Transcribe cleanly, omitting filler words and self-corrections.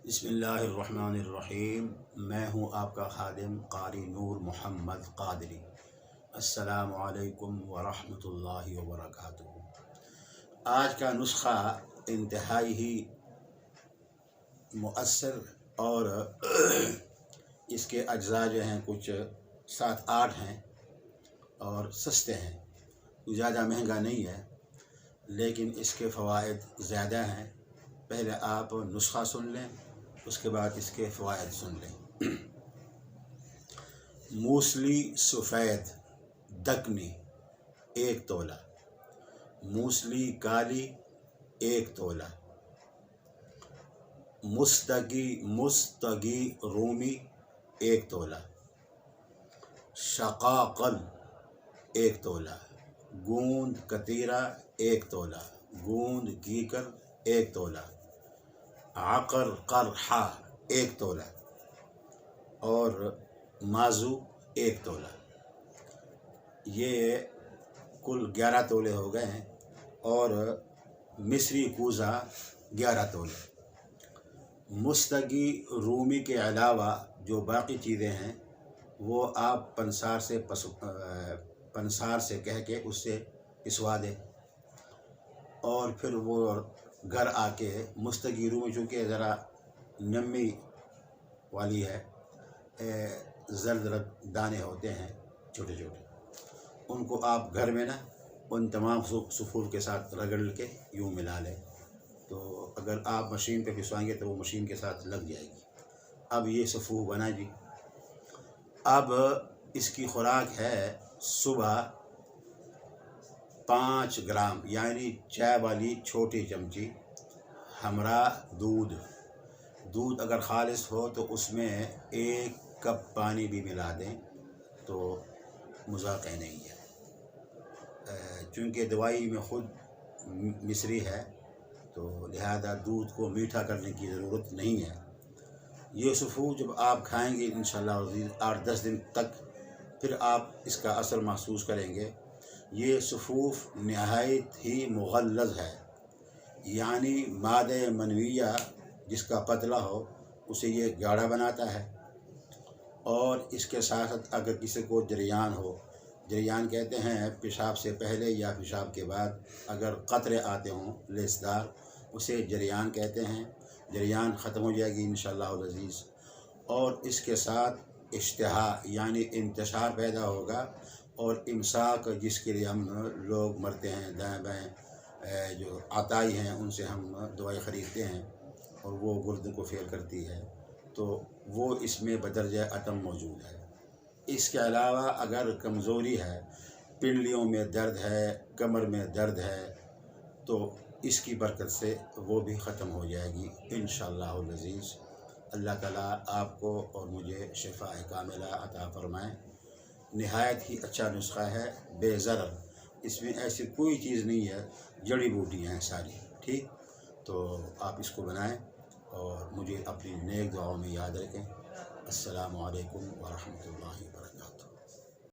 बिस्मिल्लाहिर्रहमानिर्रहीम। मैं हूँ आपका खादिम कारी नूर मोहम्मद क़ादरी। अस्सलामु अलैकुम वरहमतुल्लाहि वबरकातुहू। आज का नुस्ख़ा इंतहाई ही मुअस्सर और इसके अज्जा जो हैं कुछ 7-8 हैं और सस्ते हैं, ज़्यादा महंगा नहीं है, लेकिन इसके फ़वाइद ज़्यादा हैं। पहले आप नुस्ख़ा सुन लें, उसके बाद इसके फ़वाइद सुन लें। मूसली सफ़ेद दकनी 1 तोला, मूसली काली 1 तोला, मुस्तगी रूमी 1 तोला, शक़ाक़ल 1 तोला, गूंद कतीरा 1 तोला, गूंद कीकर 1 तोला, आकर करहा 1 तोला और माजू 1 तोला। ये कुल 11 तोले हो गए हैं और मिस्री कूज़ा 11 तोले। मुस्तगी रूमी के अलावा जो बाकी चीज़ें हैं वो आप पंसार से कह के उससे पिसवा दें और फिर वो घर आके मुस्तगी रूमी चूँकि ज़रा नमी वाली है, ज़र्द दाने होते हैं छोटे छोटे, उनको आप घर में ना उन तमाम सुफूफ के साथ रगड़ के यूँ मिला लें। तो अगर आप मशीन पे पिसवाएंगे तो वो मशीन के साथ लग जाएगी। अब ये सफ़ूफ बना जी। अब इसकी खुराक है सुबह 5 ग्राम यानी चाय वाली छोटी चमची हमरा दूध अगर खालिस हो तो उसमें 1 कप पानी भी मिला दें तो मज़ाक नहीं है। चूँकि दवाई में ख़ुद मिस्री है तो लिहाजा दूध को मीठा करने की ज़रूरत नहीं है। ये सफ़ूफ जब आप खाएंगे इंशाअल्लाह 8-10 दिन तक, फिर आप इसका असर महसूस करेंगे। ये सफ़ूफ नहायत ही मुग़ल्लज़ है, यानी मादे मनविया जिसका पतला हो उसे ये गाढ़ा बनाता है। और इसके साथ साथ अगर किसी को जरियान हो, जरियान कहते हैं पेशाब से पहले या पेशाब के बाद अगर कतरे आते हों लेसदार, उसे जरियान कहते हैं। जरियान ख़त्म हो जाएगी इंशाअल्लाह अज़ीज़। और इसके साथ इश्तिहा यानी इंतशार पैदा होगा और इमसाक जिसके लिए हम लोग मरते हैं, दाएँ बाएँ जो आताई हैं उनसे हम दवाई ख़रीदते हैं और वो गुर्दे को फेल करती है, तो वो इसमें बदरजा अतम मौजूद है। इसके अलावा अगर कमज़ोरी है, पिंडलियों में दर्द है, कमर में दर्द है, तो इसकी बरकत से वो भी ख़त्म हो जाएगी इंशाअल्लाह अज़ीज़। अल्लाह ताला आपको और मुझे शिफ़ाए कामिला अता फ़रमाए। नहायत ही अच्छा नुस्ख़ा है, बेज़रर, इसमें ऐसी कोई चीज़ नहीं है, जड़ी बूटियाँ हैं सारी। ठीक, तो आप इसको बनाएं और मुझे अपनी नेक दुआओं में याद रखें। अस्सलामु अलैकुम वरहमतुल्लाहि वबरकातुहू।